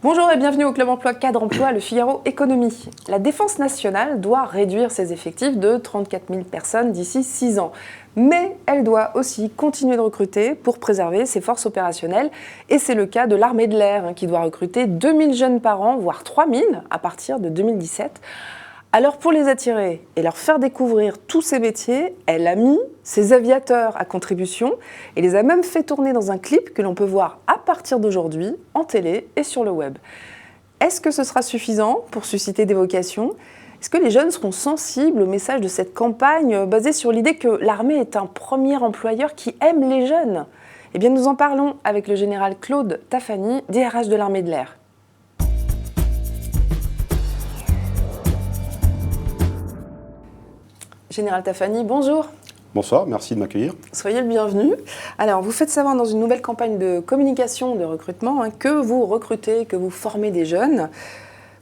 Bonjour et bienvenue au Club Emploi Cadre Emploi, le Figaro Économie. La Défense nationale doit réduire ses effectifs de 34 000 personnes d'ici 6 ans. Mais elle doit aussi continuer de recruter pour préserver ses forces opérationnelles. Et c'est le cas de l'armée de l'air qui doit recruter 2000 jeunes par an, voire 3000 à partir de 2017. Alors pour les attirer et leur faire découvrir tous ces métiers, elle a mis ses aviateurs à contribution et les a même fait tourner dans un clip que l'on peut voir à partir d'aujourd'hui en télé et sur le web. Est-ce que ce sera suffisant pour susciter des vocations ? Est-ce que les jeunes seront sensibles au message de cette campagne basée sur l'idée que l'armée est un premier employeur qui aime les jeunes ? Eh bien nous en parlons avec le général Claude Tafani, DRH de l'armée de l'air. Général Tafani, bonjour. Bonsoir, merci de m'accueillir. Soyez le bienvenu. Alors, vous faites savoir dans une nouvelle campagne de communication, de recrutement, que vous recrutez, que vous formez des jeunes.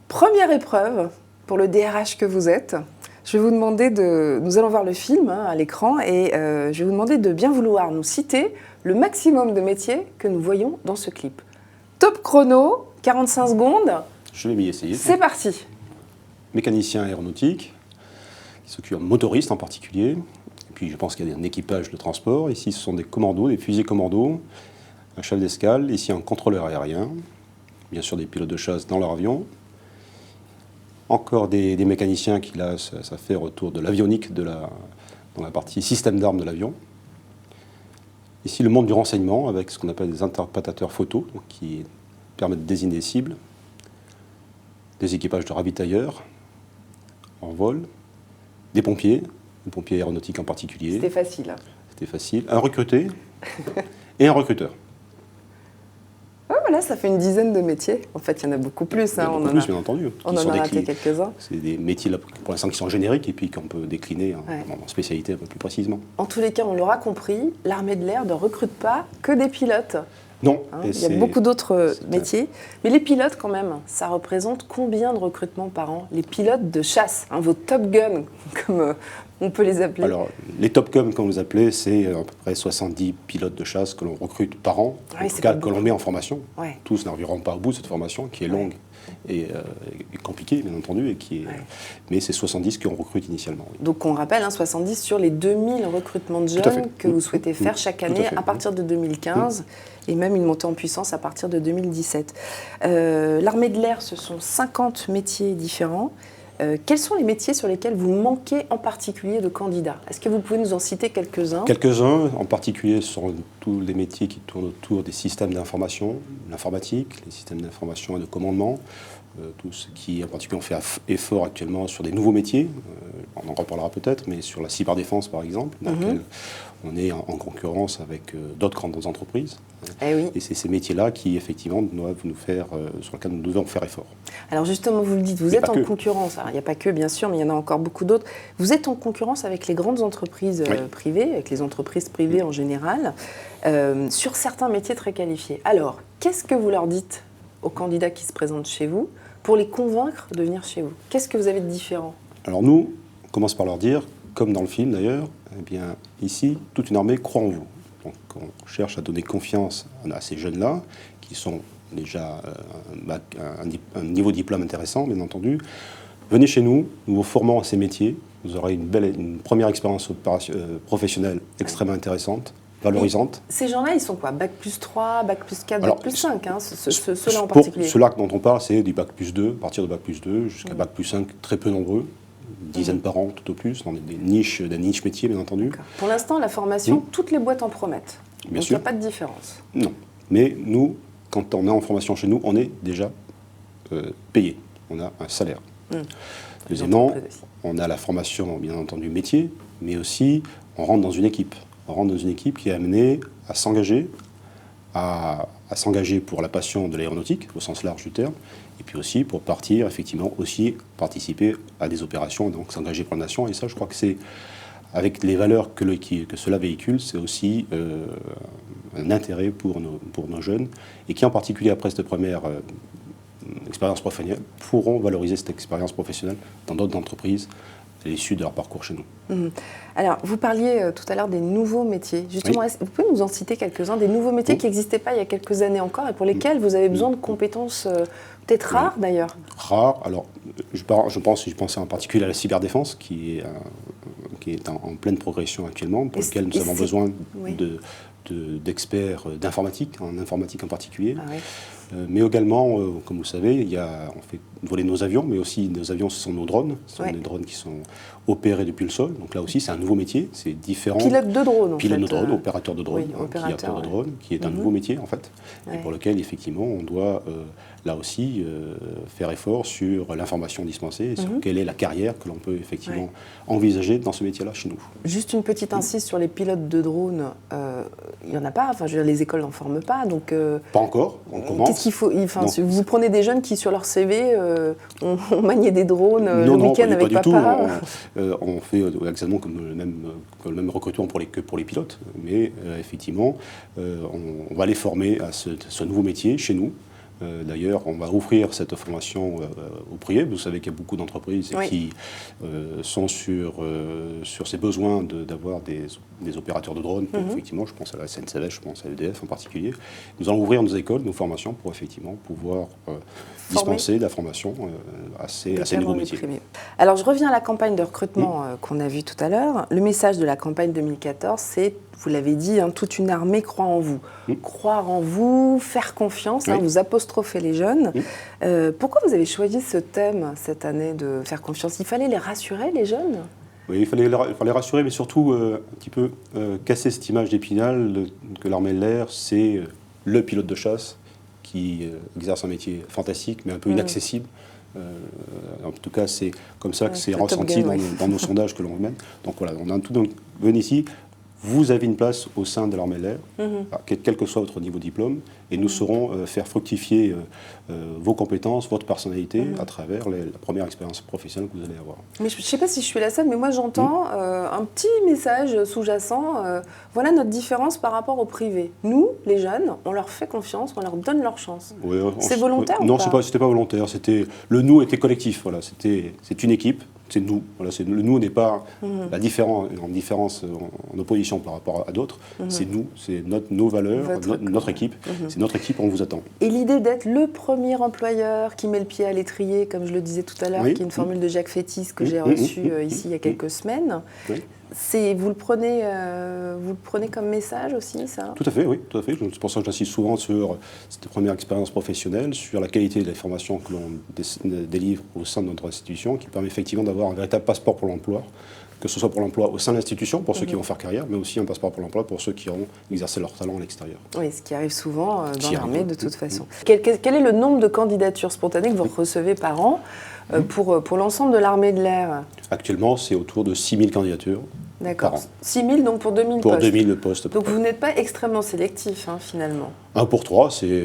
Première épreuve pour le DRH que vous êtes. Je vais vous demander nous allons voir le film à l'écran et je vais vous demander de bien vouloir nous citer le maximum de métiers que nous voyons dans ce clip. Top chrono, 45 secondes. Je vais m'y essayer. C'est parti. Mécanicien aéronautique, qui s'occupe de motoristes en particulier. Et puis je pense qu'il y a un équipage de transport. Ici, ce sont des commandos, des fusées commandos, un chef d'escale, ici un contrôleur aérien, bien sûr des pilotes de chasse dans leur avion. Encore des mécaniciens qui, là, ça fait retour de l'avionique dans la partie système d'armes de l'avion. Ici, le monde du renseignement, avec ce qu'on appelle des interprétateurs photos, donc qui permettent de désigner des cibles. Des équipages de ravitailleurs en vol. Des pompiers aéronautiques en particulier. C'était facile. C'était facile. Un recruté et un recruteur. Ouais, voilà, ça fait une dizaine de métiers. En fait, il y en a beaucoup plus. Il y en a beaucoup plus, bien entendu. On en a raté quelques-uns. C'est des métiers, là, pour l'instant, qui sont génériques et puis qu'on peut décliner en spécialité un peu plus précisément. En tous les cas, on l'aura compris, l'armée de l'air ne recrute pas que des pilotes. Non. Il y a beaucoup d'autres métiers. Mais les pilotes, quand même, ça représente combien de recrutements par an ? Les pilotes de chasse, vos Top Gun, comme on peut les appeler. Alors, les Top Gun, comme on les appelait, c'est à peu près 70 pilotes de chasse que l'on recrute par an, en tout cas que l'on met en formation. Ouais. Tous n'arriveront pas au bout de cette formation, qui est longue et compliquée, bien entendu, mais c'est 70 qu'on recrute initialement. Oui. Donc on rappelle, 70 sur les 2000 recrutements de jeunes que vous souhaitez faire chaque année à partir de 2015. Et même une montée en puissance à partir de 2017. L'armée de l'air, ce sont 50 métiers différents. Quels sont les métiers sur lesquels vous manquez en particulier de candidats ? Est-ce que vous pouvez nous en citer quelques-uns ? Quelques-uns, en particulier, sont tous les métiers qui tournent autour des systèmes d'information, l'informatique, les systèmes d'information et de commandement, tout ce qui, en particulier, on fait effort actuellement sur des nouveaux métiers, on en reparlera peut-être, mais sur la cyberdéfense, par exemple, dans laquelle on est en concurrence avec d'autres grandes entreprises. Et c'est ces métiers-là qui, effectivement, doivent nous faire, sur lesquels nous devons faire effort. Alors justement, vous le dites, vous êtes en concurrence. Alors, il n'y a pas que, bien sûr, mais il y en a encore beaucoup d'autres. Vous êtes en concurrence avec les grandes entreprises privées, avec les entreprises privées en général, sur certains métiers très qualifiés. Alors, qu'est-ce que vous leur dites aux candidats qui se présentent chez vous pour les convaincre de venir chez vous ? Qu'est-ce que vous avez de différent ? Alors nous, on commence par leur dire, comme dans le film d'ailleurs, eh bien, ici, toute une armée croit en vous. Donc on cherche à donner confiance à ces jeunes-là, qui sont déjà un niveau de diplôme intéressant, bien entendu. Venez chez nous, nous vous formons à ces métiers, vous aurez une première expérience professionnelle extrêmement intéressante, valorisante. Et ces gens-là, ils sont quoi ? Bac plus 3, Bac plus 4, Alors, Bac plus 5, ceux-là en particulier. Ceux-là dont on parle, c'est du Bac plus 2, à partir de Bac plus 2 jusqu'à Bac plus 5, très peu nombreux. Une dizaine par an, tout au plus, dans des niches métiers, bien entendu. Pour l'instant, la formation, toutes les boîtes en promettent. Bien Donc, il n'y a pas de différence. Non. Mais nous, quand on est en formation chez nous, on est déjà payé. On a un salaire. Deuxièmement, on a la formation, bien entendu, métier, mais aussi, on rentre dans une équipe. On rentre dans une équipe qui est amenée à s'engager, à s'engager pour la passion de l'aéronautique, au sens large du terme, et puis aussi pour partir, effectivement, aussi participer à des opérations, donc s'engager pour la nation. Et ça, je crois que c'est, avec les valeurs que cela véhicule, c'est aussi un intérêt pour nos jeunes, et qui en particulier après cette première expérience professionnelle, pourront valoriser cette expérience professionnelle dans d'autres entreprises l'issue de leur parcours chez nous. Alors, vous parliez tout à l'heure des nouveaux métiers. Justement, vous pouvez nous en citer quelques-uns, des nouveaux métiers qui n'existaient pas il y a quelques années encore et pour lesquels vous avez besoin de compétences peut-être rares d'ailleurs? Rares. Alors, je pense en particulier à la cyberdéfense qui est en pleine progression actuellement, pour lequel nous avons besoin d'experts d'informatique, en informatique en particulier. Ah, oui. Mais également, comme vous le savez, on fait voler nos avions, mais aussi nos avions, ce sont nos drones. Ce sont des drones qui sont opérés depuis le sol. Donc là aussi, c'est un nouveau métier, c'est différent. Pilote de drone, Pilote de drone, opérateur de drone, opérateur de drone, qui est un nouveau métier, en fait, et pour lequel, effectivement, on doit, là aussi, faire effort sur l'information dispensée et sur quelle est la carrière que l'on peut, effectivement, envisager dans ce métier-là chez nous. Juste une petite incise sur les pilotes de drone. Il n'y en a pas, enfin, je veux dire, les écoles n'en forment pas, donc... Pas encore, on commence. Qu'est-ce qu'il faut... vous prenez des jeunes qui, sur leur CV, ont manié des drones le week-end avec pas papa. Du tout. On fait exactement comme le même recrutement que pour les pilotes, mais effectivement, on va les former à ce nouveau métier chez nous. D'ailleurs, on va ouvrir cette formation au privé. Vous savez qu'il y a beaucoup d'entreprises qui sont sur ces besoins d'avoir des opérateurs de drones. Effectivement, je pense à la SNCF, je pense à EDF en particulier. Nous allons ouvrir nos écoles, nos formations pour effectivement pouvoir dispenser de la formation à ces nouveaux métiers. Alors, je reviens à la campagne de recrutement qu'on a vue tout à l'heure. Le message de la campagne 2014, c'est, vous l'avez dit, toute une armée croit en vous. Croire en vous, faire confiance, vous apostrophez les jeunes. Pourquoi vous avez choisi ce thème cette année de faire confiance? Il fallait les rassurer, les jeunes? Oui, il fallait les rassurer, mais surtout un petit peu casser cette image d'Épinal que l'armée de l'air, c'est le pilote de chasse qui exerce un métier fantastique, mais un peu inaccessible. En tout cas, c'est comme ça que c'est ressenti dans nos sondages que l'on mène. Donc voilà, on a tout venu ici. Vous avez une place au sein de l'armée de l'air, quel que soit votre niveau de diplôme, et nous saurons faire fructifier vos compétences, votre personnalité à travers la première expérience professionnelle que vous allez avoir. Mais je ne sais pas si je suis la seule, mais moi j'entends un petit message sous-jacent. Voilà notre différence par rapport au privé. Nous, les jeunes, on leur fait confiance, on leur donne leur chance. Oui, c'est volontaire ou pas? Non, c'était pas volontaire. Le nous était collectif. Voilà, c'est une équipe. C'est nous. Voilà, le nous n'est pas en différence, en opposition par rapport à d'autres. C'est nous, c'est nos valeurs, notre équipe. C'est notre équipe, on vous attend. Et l'idée d'être le premier employeur qui met le pied à l'étrier, comme je le disais tout à l'heure, qui est une formule de Jacques Fétis que j'ai reçue ici il y a quelques semaines. Vous le prenez comme message aussi, ça? Tout à fait, oui, tout à fait. C'est pour ça que j'insiste souvent sur cette première expérience professionnelle, sur la qualité des formations que l'on délivre au sein de notre institution, qui permet effectivement d'avoir un véritable passeport pour l'emploi, que ce soit pour l'emploi au sein de l'institution, pour ceux qui vont faire carrière, mais aussi un passeport pour l'emploi pour ceux qui auront exercé leur talent à l'extérieur. Oui, ce qui arrive souvent dans l'armée de toute façon. Quel est le nombre de candidatures spontanées que vous recevez par an pour l'ensemble de l'armée de l'air? Actuellement, c'est autour de 6000 candidatures. D'accord. 6 000 donc pour 2 000 postes. Pour 2 000 postes. Donc vous n'êtes pas extrêmement sélectif finalement. 1 pour 3, c'est...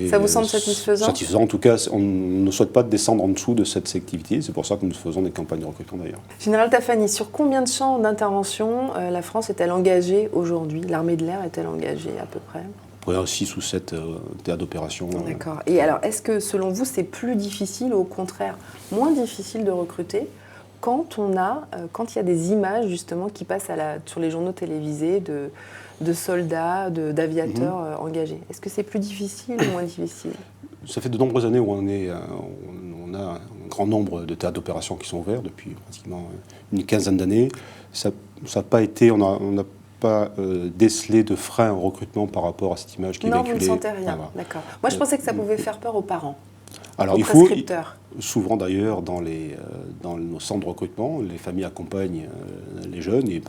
Ça vous semble satisfaisant? Satisfaisant. En tout cas, on ne souhaite pas descendre en dessous de cette sélectivité. C'est pour ça que nous faisons des campagnes de recrutement d'ailleurs. Général Tafani, sur combien de champs d'intervention la France est-elle engagée aujourd'hui? L'armée de l'air est-elle engagée à peu près? Oui, 6 ou 7 théâtres d'opération. D'accord. Et alors, est-ce que selon vous, c'est plus difficile ou au contraire moins difficile de recruter quand il y a des images justement qui passent sur les journaux télévisés de soldats, d'aviateurs engagés? Est-ce que c'est plus difficile ou moins difficile? Ça fait de nombreuses années où on a un grand nombre de théâtres d'opération qui sont ouverts depuis pratiquement une quinzaine d'années. Ça n'a pas été, on n'a pas décelé de frein au recrutement par rapport à cette image qui est véhiculée. Non, vous ne sentez rien, d'accord. Moi, je pensais que ça pouvait faire peur aux parents. Alors, il faut, souvent d'ailleurs, dans nos centres de recrutement, les familles accompagnent les jeunes et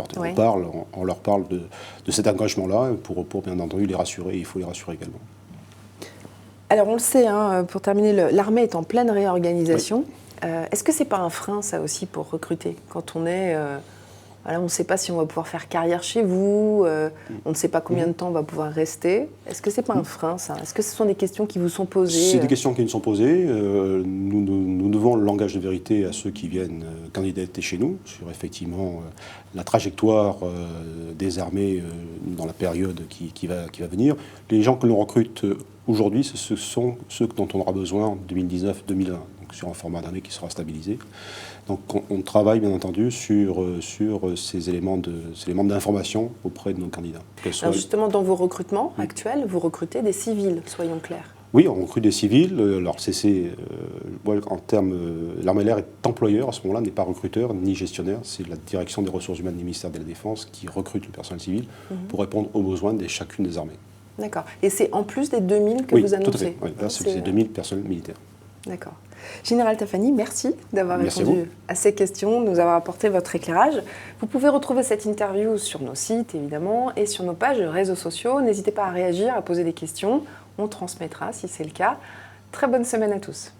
on leur parle de cet engagement-là pour bien entendu les rassurer. Il faut les rassurer également. Alors, on le sait, pour terminer, l'armée est en pleine réorganisation. Est-ce que ce n'est pas un frein, ça aussi, pour recruter? Quand on est... on ne sait pas si on va pouvoir faire carrière chez vous, on ne sait pas combien de temps on va pouvoir rester. Est-ce que ce n'est pas un frein, ça? Est-ce que ce sont des questions qui vous sont posées? C'est des questions qui nous sont posées. Nous devons le langage de vérité à ceux qui viennent candidater chez nous sur effectivement la trajectoire des armées dans la période qui va venir. Les gens que l'on recrute aujourd'hui, ce sont ceux dont on aura besoin en 2019-2020, donc sur un format d'année qui sera stabilisé. Donc on travaille bien entendu sur ces éléments d'information auprès de nos candidats. Alors justement, dans vos recrutements actuels, vous recrutez des civils, soyons clairs. Oui, on recrute des civils. Alors en termes, l'armée de l'air est employeur à ce moment-là, n'est pas recruteur ni gestionnaire. C'est la direction des ressources humaines du ministère de la Défense qui recrute le personnel civil pour répondre aux besoins de chacune des armées. D'accord. Et c'est en plus des 2000 que vous annoncez? Tout à fait. Oui, là, c'est 2000 personnels militaires. D'accord. Général Tafani, merci d'avoir répondu à ces questions, de nous avoir apporté votre éclairage. Vous pouvez retrouver cette interview sur nos sites, évidemment, et sur nos pages de réseaux sociaux. N'hésitez pas à réagir, à poser des questions. On transmettra si c'est le cas. Très bonne semaine à tous.